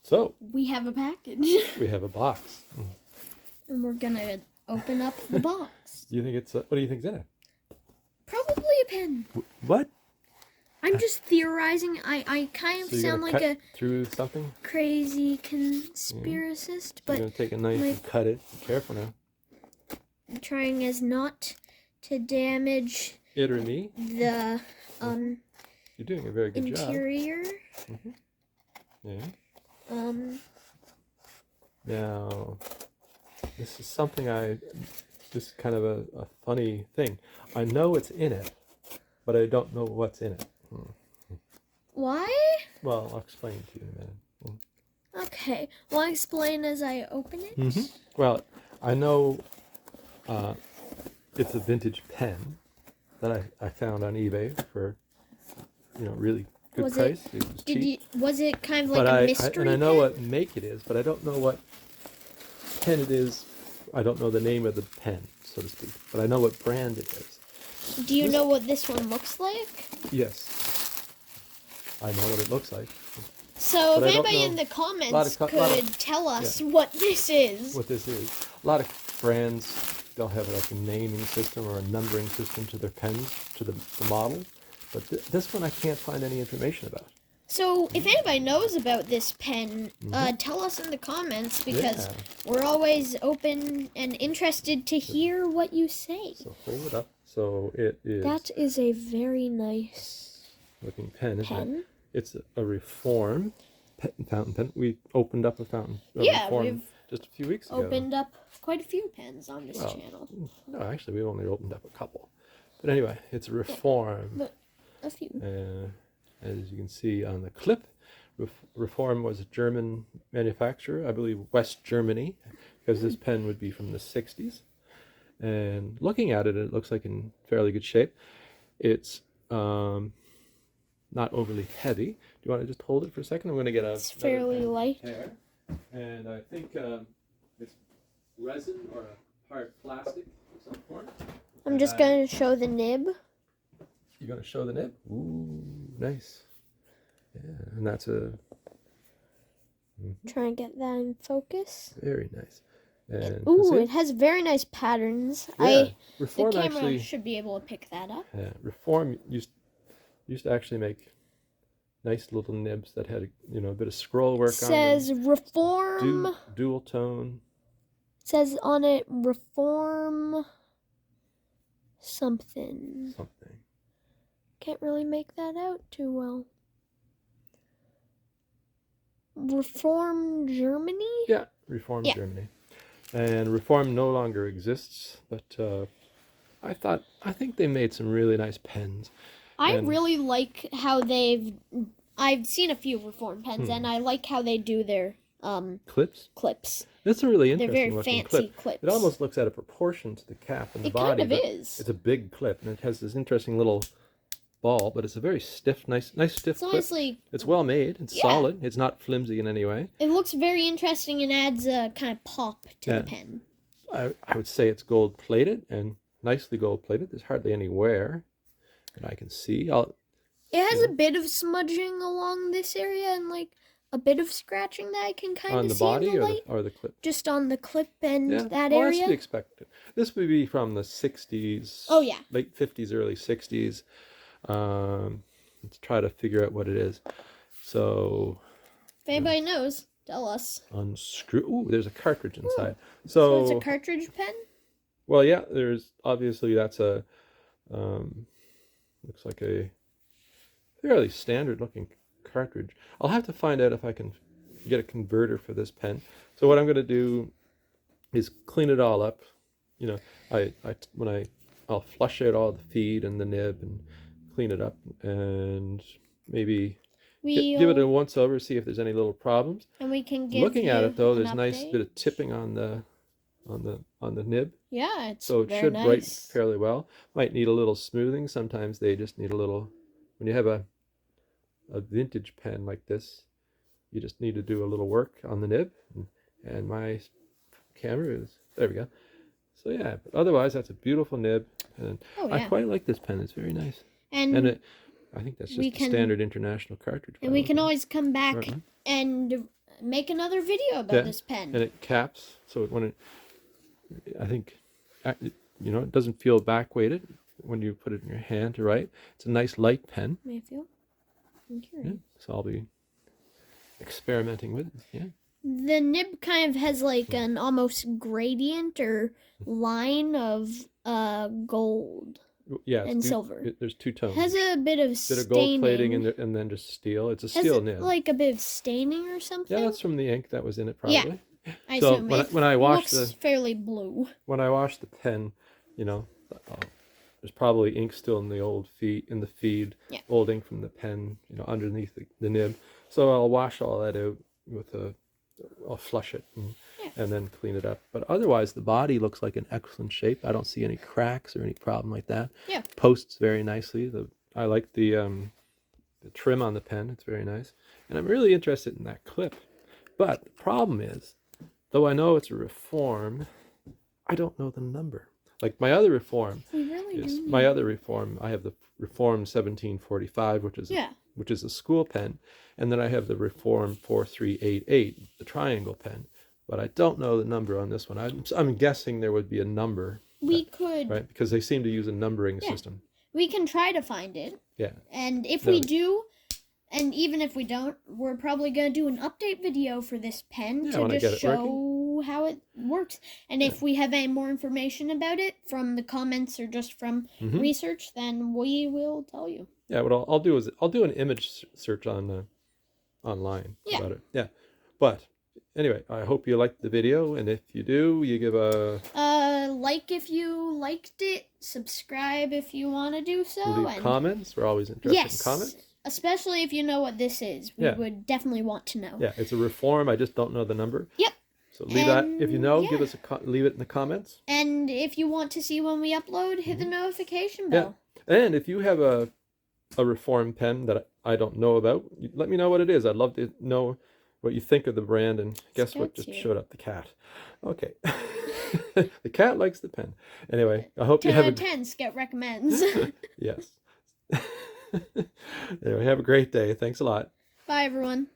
So we have a package. we have a box. And we're gonna open up the box. Do you think it's? What do you think's in it? Probably a pen. What? I'm just theorizing. I kind of So you're sound gonna like cut a through something? crazy conspiracist, You're but gonna take a knife and cut it. Be careful now. I'm trying as not to damage It or me? the You're doing a very good interior. job. Yeah. Now, this is something just kind of a funny thing. I know it's in it, but I don't know what's in it. Why? Well, I'll explain to you in a minute. Okay. Well, I'll explain as I open it. Well, I know it's a vintage pen that I found on eBay for, really good price. It was cheap. Was it kind of like a mystery and I know pen? what make it is, but I don't know what pen it is. I don't know the name of the pen, so to speak, but I know what brand it is. Do you know what this one looks like? Yes. I know what it looks like. So But if I don't anybody know. in the comments could tell us yeah. what this is. What this is. A lot of brands, they'll have like a naming system or a numbering system to their pens, to the model. But this one I can't find any information about. So if anybody knows about this pen, tell us in the comments, because we're always open and interested to hear what you say. So hold it up. So it is. That is a very nice looking pen, isn't it? It's a Reform fountain pen. We opened up a fountain. Reform we've just a few weeks ago. Opened up quite a few pens on this channel. No, actually, we only opened up a couple. But anyway, it's a Reform. But a few. As you can see on the clip, Reform was a German manufacturer, I believe West Germany, because this pen would be from the 60s. And looking at it, it looks like in fairly good shape. It's not overly heavy. Do you want to just hold it for a second? I'm going to get a. It's fairly light. Hair. And I think it's resin or a hard plastic of some form. I'm just going to show the nib. You're going to show the nib? Ooh, nice. Yeah, and that's a... Try and get that in focus. Very nice. And ooh, it has very nice patterns. Yeah, Reform the camera actually, should be able to pick that up. Yeah, Reform used to actually make nice little nibs that had a bit of scroll work on them. Says Reform. Dual tone. Says on it Reform something. Can't really make that out too well. Reform Germany? Yeah, Reform Germany. And Reform no longer exists, but I think they made some really nice pens. I really like how I've seen a few Reform pens, and I like how they do their clips. That's a really interesting looking clip. Clips. It almost looks out of proportion to the cap and the body. It kind of is. It's a big clip, and it has this interesting little ball, but it's a very stiff, nice stiff clip. Honestly, it's well made. It's solid. It's not flimsy in any way. It looks very interesting and adds a kind of pop to the pen. I would say it's gold plated and nicely gold plated. There's hardly any wear that I can see. It has a bit of smudging along this area and like a bit of scratching that I can kind of see on the body in the light. or the clip? Just on the clip and that well, area. That's to be expected. This would be from the 60s. Oh yeah. Late 50s, early 60s. Let's try to figure out what it is. So, if anybody knows, tell us. Unscrew. Ooh, there's a cartridge inside. So it's a cartridge pen? Well, yeah. There's obviously that's a looks like a fairly standard looking cartridge. I'll have to find out if I can get a converter for this pen. So what I'm going to do is clean it all up. I'll flush out all the feed and the nib and clean it up and maybe give it a once over, see if there's any little problems. And we can give Looking at it though, there's a update. nice bit of tipping on the nib. Yeah, it's so it very should nice. write fairly well. Might need a little smoothing. Sometimes they just need a little. When you have a vintage pen like this, you just need to do a little work on the nib. And my camera is there. We go. So but otherwise that's a beautiful nib, and I quite like this pen. It's very nice. And I think that's We just a can- standard international cartridge. And we can file. always come back Right. and make another video about Yeah, this pen. And it caps, so when it, I think, it doesn't feel back weighted when you put it in your hand to write. It's a nice light pen. May I feel? I'm curious. Yeah, so I'll be experimenting with it. Yeah. The nib kind of has like an almost gradient or line of gold Yeah, and silver. there's two tones. Has a bit of Bit staining. of gold plating and then just steel. It's a Has steel it nib. like a bit of staining or something? Yeah, that's from the ink that was in it, probably. I so assume when I washed looks fairly blue. when I washed the pen, there's probably ink still in the old feed Yeah. old ink from the pen, underneath the nib. So I'll wash all that out I'll flush it and then clean it up. But otherwise, the body looks like an excellent shape. I don't see any cracks or any problem like that. Yeah. Posts very nicely. I like the trim on the pen. It's very nice. And I'm really interested in that clip. But the problem is, though I know it's a Reform, I don't know the number. Like my other Reform We really is do. my other Reform. I have the Reform 1745, which is a school pen, and then I have the Reform 4388, the triangle pen. But I don't know the number on this one. I'm guessing there would be a number, We could. right? Because they seem to use a numbering Yeah. system. We can try to find it. Yeah. And if No. we do, and even if we don't, we're probably going to do an update video for this pen Yeah, to when I get just it working. show how it works. And if we have any more information about it from the comments or just from Mhm. research, then we will tell you. Yeah, what I'll do is I'll do an image search on online Yeah. about it. Yeah. But anyway, I hope you liked the video, and if you do, you give a Like if you liked it, subscribe if you want to do so. leave and comments. We're always interested yes, in comments. especially if you know what this is. We Yeah. would definitely want to know. Yeah, it's a Reform. I just don't know the number. Yep. So leave that if you know. And, Give us leave it in the comments. And if you want to see when we upload, hit the notification Yeah. bell. And if you have a Reform pen that I don't know about, let me know what it is. I'd love to know what you think of the brand. And guess what? Scout's Just here. showed up, the cat. Okay. The cat likes the pen. Anyway, I hope you 10 have out of 10, Scout recommends. yes. Anyway, have a great day. Thanks a lot. Bye, everyone.